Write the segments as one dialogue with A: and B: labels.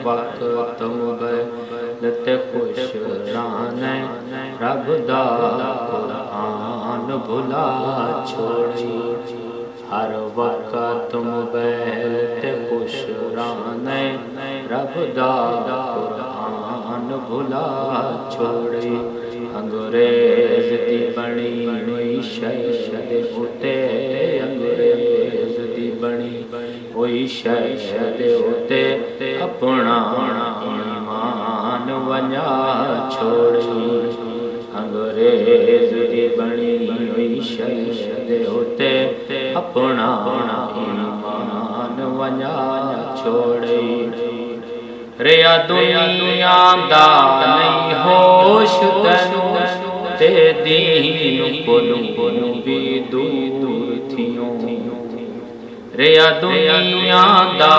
A: वक्त तुम बैलते खुश रानै रब दा कुरान भुला छोड़ी। हर वक्त तुम बैलते खुश रानै रब दा कुरान भुला छोड़ी। अंग्रेज दी बनी हुई शहद उते अंग्रेज दी बनी हुई शहद उते अपना ईमान वंजा छोड़ी। अंग्रेज दी बनी हुई शहद उते अपना ईमान वंजा छोड़ी। रिया दुनिया दा नहीं होश तैनू ते दीन कोलू भी दूर थियों। रिया दुनिया दा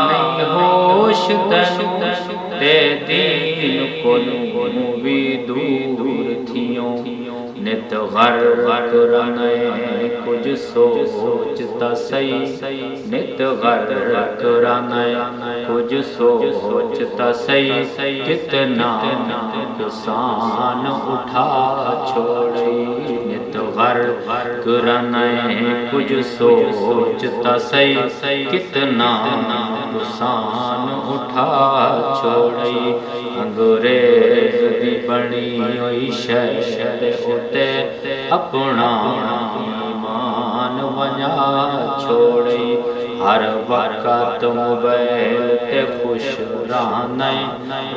A: नहीं होश तैनू ते दीन कोलू भी दूर थियों। नित गर्क रनै कुछ सोचता सही नित गर्क रनै कुछ सोचता सही। कितना नुकसान उठा छोड़ी नित गर्क रनै कुछ सोचता सही। कितना नुकसान उठा छोड़ी। अंग्रेज दी बनी हुई शहद उते अपना ईमान वंजा छोड़ी। हर वक्त मोबाइल ते खुश रानै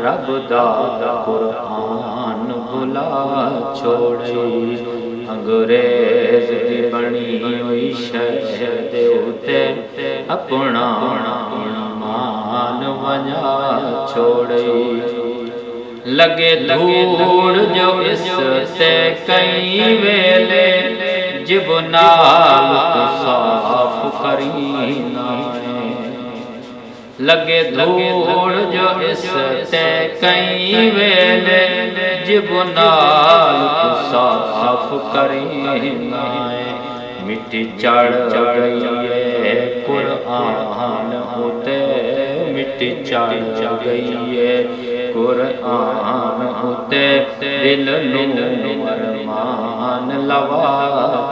A: रब दा कुरान भुला छोड़ी। अंग्रेज दी बनी हुई शहद उते अपना ईमान वंजा छोड़ी। लगे धूड़ जो इस ते कई वेले जिब नाल तो साफ करीना। लगे धूड़ जो इस ते कई वेले जिब नाल तो साफ करीना। मिट्टी चढ़ गई है कुरान उते मिट्टी चढ़ गई है कुरान उते दिल नू अरमान लवा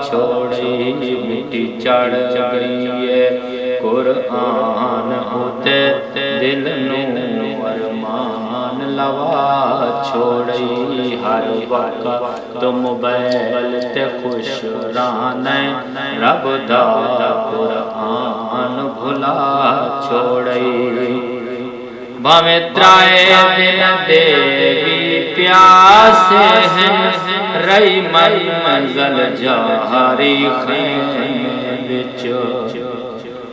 A: छोड़ी। मिट्टी चढ़ गई है कुरान उते दिल नू अरमान लवा छोड़ी। हर वक्त तुम बैल ते खुश रानै रब दा कुरान भुला छोड़ी। भावें त्राए दिन देवी प्यासे हैं रही मंजल जारी खैमे विच।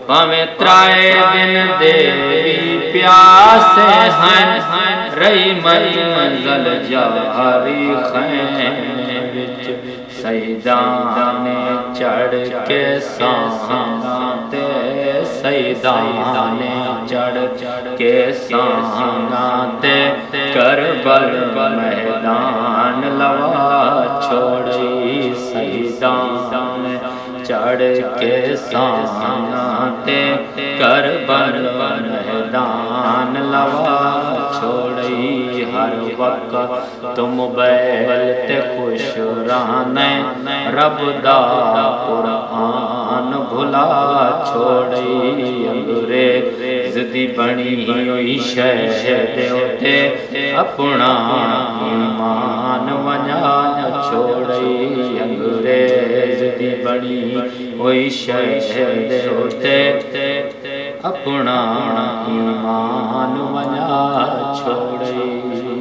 A: भावें त्राए दिन देवी प्यासे हैं रही मंजल जारी खैमे विच। सईदान ने चढ़ के सांगाते सईदान ने चढ़ के सांगाते करबल मैदान लवा छोड़ी। सईदान ने चढ़ के सांगाते करबल मैदान लवा छोड़ी। हर वक्त तुम बैल ते खुश रानै रब दा कुरान भुला छोड़ी। अंग्रेज दी बनी हुई शहद उते अपना ईमान वंजा छोड़ी। अंग्रेज दी बनी हुई शहद उते अपना ईमान वंजा छोड़ी।